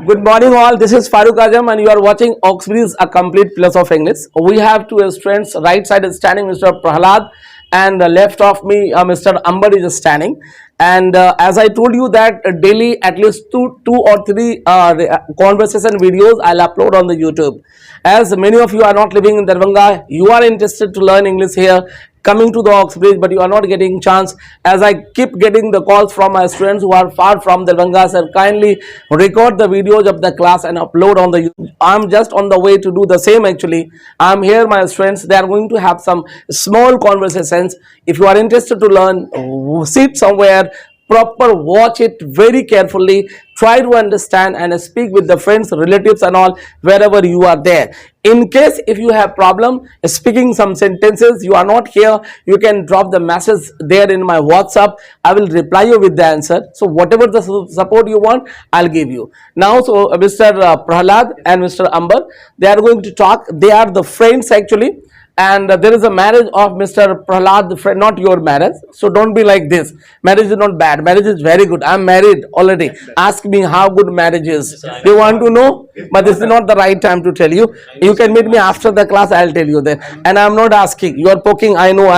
Good morning all, this is Farooq Azam and you are watching Oxbridge A Complete Plus of English. We have two students, right side is standing Mr. Prahlad and left of me Mr. Amber is standing. And as I told you that daily at least two or three conversation videos I'll upload on the YouTube. As many of you are not living in Darbhanga, you are interested to learn English here, coming to the Oxbridge, but you are not getting chance. As I keep getting the calls from my students who are far from Darbhanga, sir, kindly record the videos of the class and upload on the YouTube. I'm just on the way to do the same actually. I'm here, my students, they are going to have some small conversations. If you are interested to learn, sit somewhere, proper, watch it very carefully, try to understand and speak with the friends, relatives and all wherever you are there. In case if you have problem speaking some sentences, you are not here, you can drop the message there in my WhatsApp. I will reply you with the answer. So whatever the support you want, I'll give you. Now, so Mr. Prahlad and Mr. Amber, they are going to talk. They are the friends actually. And there is a marriage of Mr. Prahlad, the friend, not your marriage. So don't be like this. Marriage is not bad. Marriage is very good. I'm married already. Ask me how good marriage is. Do you want to know? But this is not the right time to tell you. You can meet me after the class. I'll tell you then. And I'm not asking. You are poking. I know.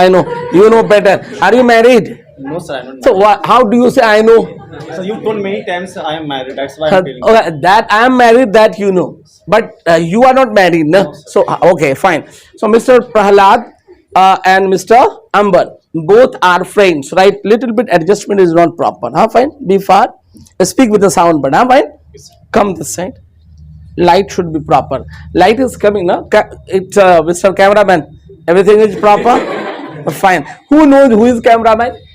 You know better. Are you married? No, sir, I'm not. So how do you say I know? So you told many times I am married. That's why I'm telling you. Okay, that I am married, that you know. But you are not married, no? So okay, fine. So Mr. Prahlad and Mr. Amber, both are friends, right? Little bit adjustment is not proper. Huh? Fine. Be far. Speak with the sound, but fine. Come this side. Light should be proper. Light is coming, no? It's Mr. Cameraman. Everything is proper. Fine. Who knows who is cameraman?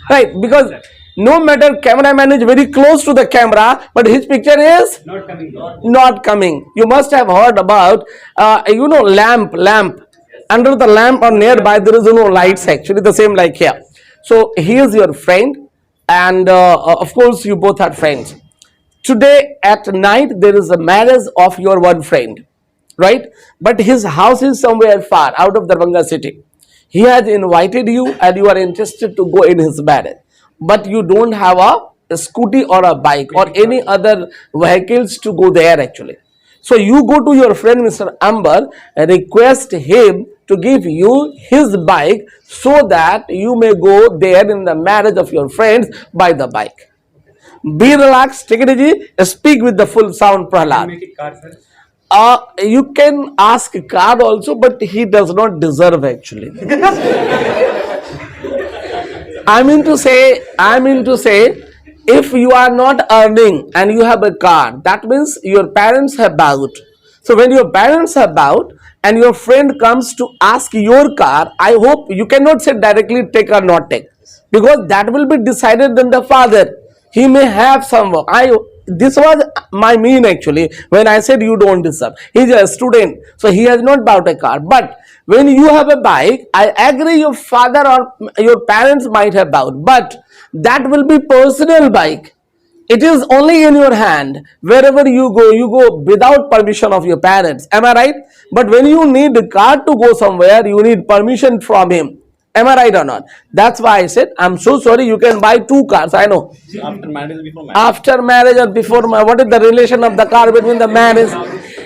Right, because no matter cameraman is very close to the camera, but his picture is not coming. You must have heard about, lamp. Under the lamp or nearby there is no lights actually, the same like here. So he is your friend and of course you both are friends. Today at night there is a marriage of your one friend, right? But his house is somewhere far out of Darbhanga city. He has invited you and you are interested to go in his marriage. But you don't have a scooty or a bike or any other vehicles to go there actually. So you go to your friend Mr. Amber and request him to give you his bike so that you may go there in the marriage of your friends by the bike. Be relaxed, take it easy, speak with the full sound, Prahlad. Make it car, sir. You can ask car also, but he does not deserve actually. I mean to say, if you are not earning and you have a car, that means your parents have bought. So when your parents have bought and your friend comes to ask your car, I hope you cannot say directly take or not take, because that will be decided than the father. He may have some work. This was my mean actually when I said you don't deserve. He is a student, so he has not bought a car. But when you have a bike, I agree your father or your parents might have bought, but that will be personal bike. It is only in your hand. Wherever you go without permission of your parents. Am I right? But when you need a car to go somewhere, you need permission from him. Am I right or not? That's why I said, I'm so sorry, you can buy two cars, I know. After marriage or before marriage? After marriage or before marriage, what is the relation of the car between the marriage?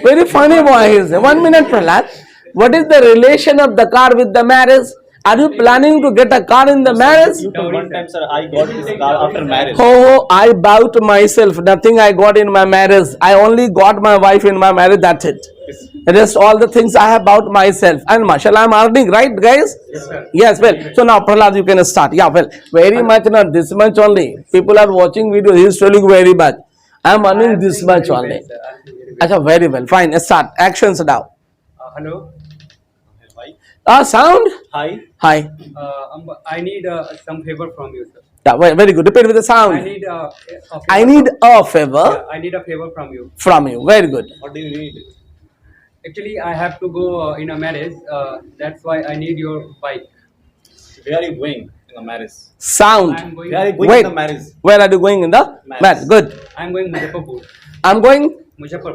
Very funny boy he is. 1 minute, Prahlad. What is the relation of the car with the marriage? Are you planning to get a car in the marriage? You told one time, sir, I got this car after marriage. Oh, I bought myself. Nothing I got in my marriage. I only got my wife in my marriage, that's it. Rest all the things I have bought myself. And mashallah, I'm earning, right guys? Yes, sir. Yes, well. So now Prahlad, you can start. Yeah, well, very much, not this much only. People are watching video, he is telling very much. I'm earning this much only. Achha, very well. Fine, start. Actions now. Hello. Sound? Hi. Hi. I need some favor from you, sir. Yeah, very good. Repeat with the sound. I need a favor. I need a favor I need a favor from you. from you. Very good. What do you need? Actually, I have to go in a marriage. That's why I need your bike. Where are you going in the marriage? Sound. I'm going. Where are you going Wait. in the marriage? Where are you going in the marriage? Good. I'm going Muzaffarpur. I'm going.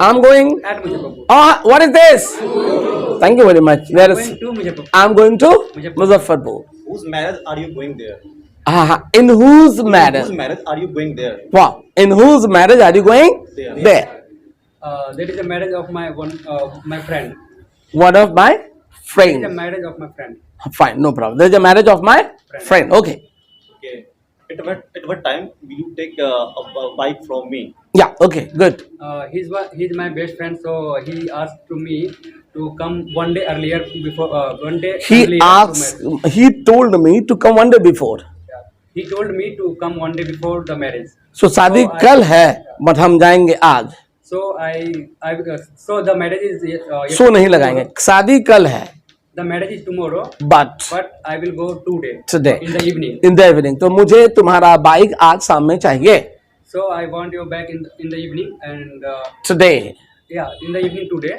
I'm going. At Muzaffarpur. Oh, what is this? Thank you very much. There I'm is. going to Muzaffarpur. I'm going to Muzaffarpur. Whose marriage are you going there? In whose In marriage? whose marriage are you going there? Wow. In whose marriage are you going? There. There. There is a marriage of my friend. One of my There is a friend. marriage of my friend. Fine, no problem. There's a marriage of my friend. Okay. Okay. At what time will you take a bike from me? Yeah, okay, good. He's my best friend, so he asked to me to come one day earlier before one day He earlier asked, to marriage. he told me to come one day before. Yeah. He told me to come one day before the marriage. So शादी So I- कल है, but हम जाएंगे आज. So the marriage is सो नहीं लगाएंगे. शादी कल है, The marriage is tomorrow, but but I will go today. Today. In the evening. in the evening. तो मुझे तुम्हारा बाइक आज शाम में चाहिए. So I want you back in the evening and Today. in the evening today.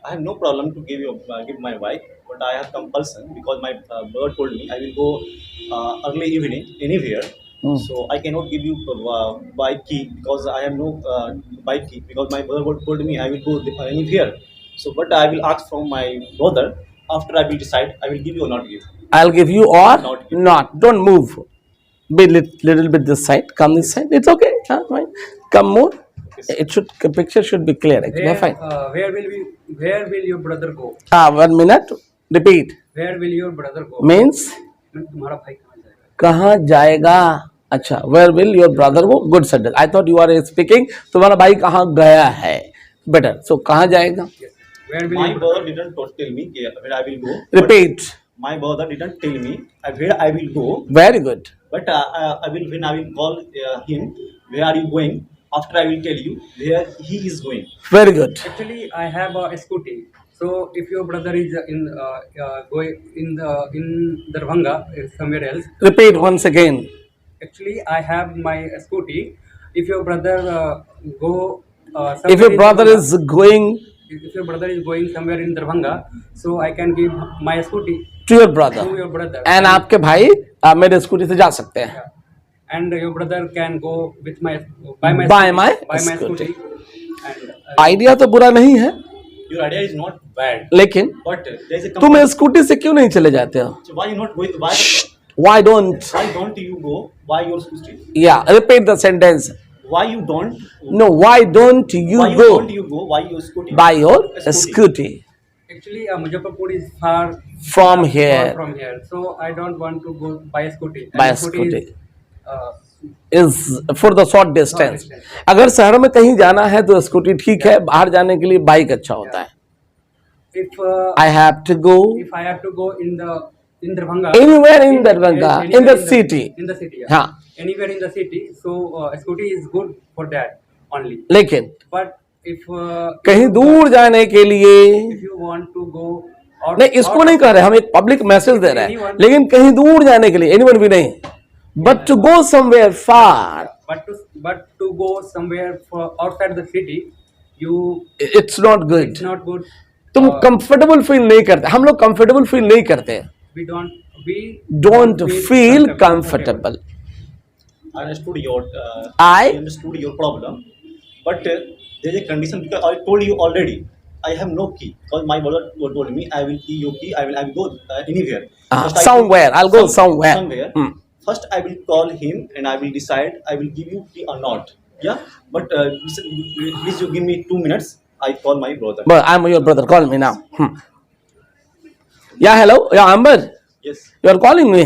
I have no problem to give my bike, but I have compulsion because my brother told me I will go early evening anywhere. So I cannot give you bike key because I have no bike key because my brother told me I will go anywhere. So but I will ask from my brother after I will decide I will give you or not give. I'll give you or Not. not. Don't move. Be little bit this side. Come this side. It's okay. Huh? Fine. Come more. It should picture should be clear. Actually, fine. Where will your brother go? 1 minute. Repeat. Where will your brother go? Means तुम्हारा भाई कहाँ जाएगा? कहाँ जाएगा. अच्छा. Where will your brother go? Good sentence. I thought you are speaking. तुम्हारा भाई कहाँ गया है. Better. So कहाँ जाएगा. Yes. Where will My your brother didn't tell me where I will go. but Repeat. My brother didn't tell me where I will go. Very good. But I will when I will call him, where are you going? After I will tell you where he is going. Very good. Actually, I have a scooty. So if your brother is going in Darbhanga somewhere else, Repeat once again. actually I have my scooty. If your brother go If somewhere your in brother Darbhanga- is going if your brother is going somewhere in Darbhanga, so I can give my scooty to your brother, to your brother. and आपके भाई मेरे scooty से जा सकते हैं. Yeah. And your brother can go with my by my By my scooty. scooty. And idea तो बुरा नहीं है, Your idea is not bad, लेकिन but there is a तुम स्कूटी से क्यों नहीं चले जाते हो. So why you not going? Why don't? Why don't you go? Why your scooty? Yeah, repeat the sentence. Why you don't? No, why don't you Why go don't you go? Why your scooty? by your Scooty. scooty actually Muzaffarpur is far from far here? from here, so I don't want to go by scooty. And By a scooty scooty. is, Is for the short distance. distance. अगर शहर में कहीं जाना है तो scooty ठीक है, बाहर जाने के लिए बाइक अच्छा होता है. if I have to go if I have to go in Darbhanga, anywhere in Darbhanga, anywhere in the city. in the city, yeah. हाँ, Anywhere in the city, so scooty is good for that only. लेकिन But if कहीं दूर जाने के लिए if you want to go out, नहीं, इसको नहीं कह रहे, हम एक पब्लिक मैसेज दे रहे हैं, लेकिन कहीं दूर जाने के लिए एनीवन भी नहीं, but to go somewhere far, but to go somewhere for outside the city, you it's not good. it's not good. तुम कंफर्टेबल फील नहीं करते, हम लोग कंफर्टेबल फील नहीं करते. We don't feel comfortable. I understood your. I- understood your problem, but there is a condition because I told you already. I have no key because my brother told me I will key your key. I will go anywhere. First I somewhere. I'll go somewhere. Somewhere. Hmm. First I will call him and I will decide I will give you key or not. Yeah, but please you give me 2 minutes. I call my brother. But I'm your brother. Call me now. Yeah, hello. Yeah, Amber. Yes, You are calling me.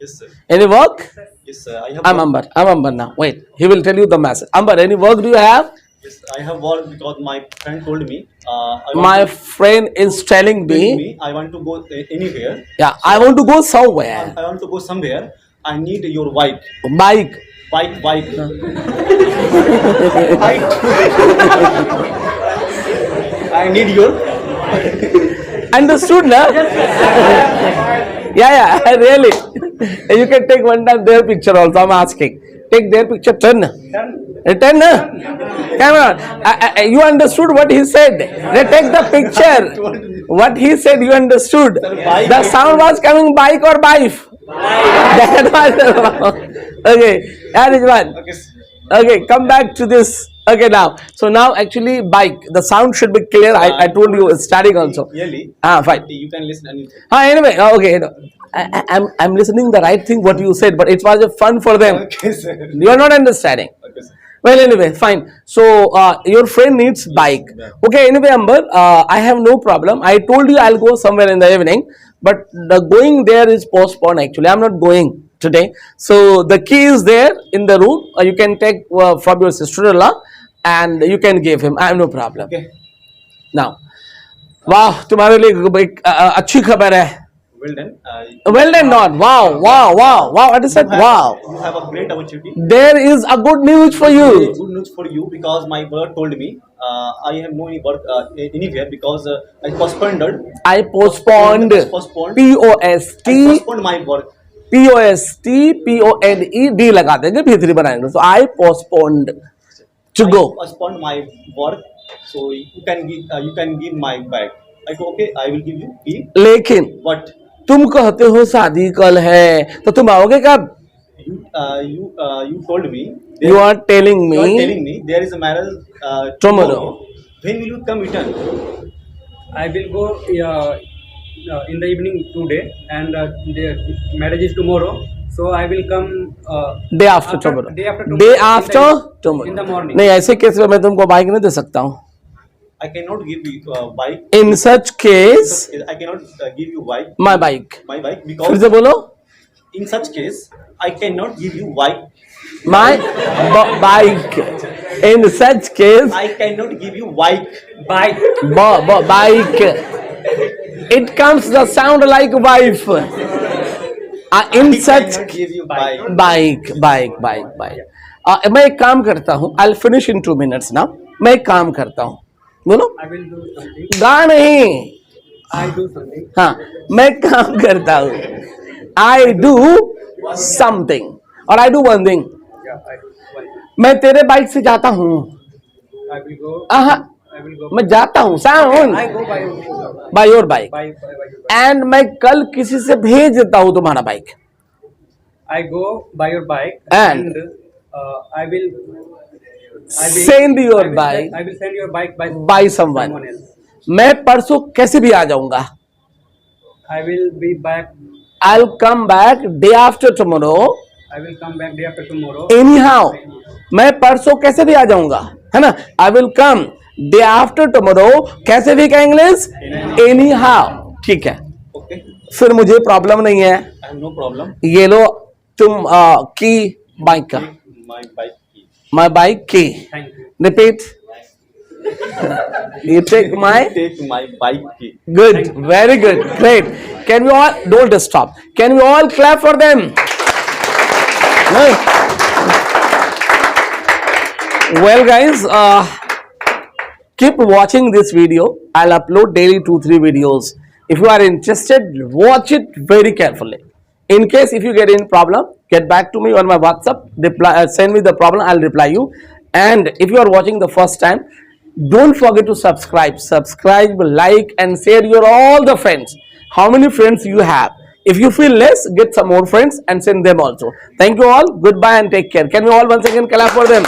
yes, sir. Any work? Yes, sir. I have. I'm Amber. I'm Amber now. Wait. He will tell you the message. Amber, any work do you have? Yes, I have work because my friend told me. I want My to- friend is telling told me. me I want to go anywhere. Yeah, I want to go somewhere. I want to go somewhere. I need your bike. Bike. Bike. I need your. Understood, na? Yeah, really. You can take one time their picture also. I'm asking. Take their picture. Turn. Turn, na? Come on. You understood what he said. They take the picture. What he said, you understood. The sound was coming bike or bife. That was okay. That is one. Okay, sir. Okay, come back to this. Okay, now. So now actually bike. The sound should be clear. I told you starting also. Really? Fine. You can listen anything. Anyway, okay. No. I'm listening the right thing what you said, but it was a fun for them. Okay, sir. You are not understanding. Okay, sir. Well, anyway, fine. So your friend needs bike. yeah. Okay. Anyway, Amber, I have no problem. I told you I'll go somewhere in the evening, but the going there is postponed. Actually, I'm not going today. So the key is there in the room. You can take from your sister-in-law, and you can give him. I have no problem. Okay. Now, वाह तुम्हारे लिए एक अच्छी खबर है. Well done. Well done, not wow, wow, wow, wow. I just said wow. You have a great opportunity. There is a good news for you. Good news for you because my brother told me I have no any work anywhere because I postponed. I postponed. Postponed. P O S I T postponed my work. P O S T P O N E D लगा देंगे भीतरी बनाएंगे. So I postponed to I go. postponed my work, so you can give my bag. I go okay. I will give you. Give. लेकिन But तुम कहते हो शादी कल है तो तुम आओगे कब? you told me. You are telling You are me telling me there is a marriage Tomorrow. When will you come return? I will go in the evening today, and the marriage is tomorrow. So I will come day after tomorrow. Day after tomorrow. Day in after the- tomorrow. In the morning. नहीं ऐसे case में मैं तुमको bike नहीं दे सकता हूँ. I cannot give you bike. In such case, I cannot give you bike. my bike. My bike फिर because से बोलो. in such case I cannot give you bike. My bike. In such case, I cannot give you bike. Bike. bike. It comes the sound like wife. In I such cannot give you bike. bike. मैं एक काम करता हूँ. I'll finish in 2 minutes now. मैं एक काम करता हूँ. बोलो. I will do something. गा नहीं. I do something. हाँ मैं काम करता हूँ. I do something or I do one thing. Yeah, मैं तेरे बाइक से जाता हूँ. I will go. आहा, I will go. मैं जाता हूँ. Sound I go by by your bike. by and मैं कल किसी से भेज देता हूँ तुम्हारा bike. I go by your bike, And I will send your bike I will send your bike by by someone. else. मैं परसों कैसे भी आ जाऊंगा. I will be back. I'll come back day after tomorrow. I will come back day after tomorrow. Anyhow, मैं परसों कैसे भी आ जाऊंगा, है ना. I will come day after tomorrow. कैसे भी का इंग्लिश? Anyhow. ठीक है. Okay. फिर मुझे प्रॉब्लम नहीं है. I have no problem. ये लो तुम की बाइक का. My bike key. My bike key. Thank you. Repeat. You take my. Take my bike key. Good, very good, great. Can we all don't stop? Can we all clap for them? No? Well, guys, keep watching this video. I'll upload daily 2-3 videos. If you are interested, watch it very carefully. In case if you get in problem, get back to me on my WhatsApp. Send me the problem. I'll reply you. And if you are watching the first time, don't forget to subscribe, like, and share your all the friends. How many friends you have? If you feel less, get some more friends and send them also. Thank you all. Goodbye and take care. Can we all once again clap for them?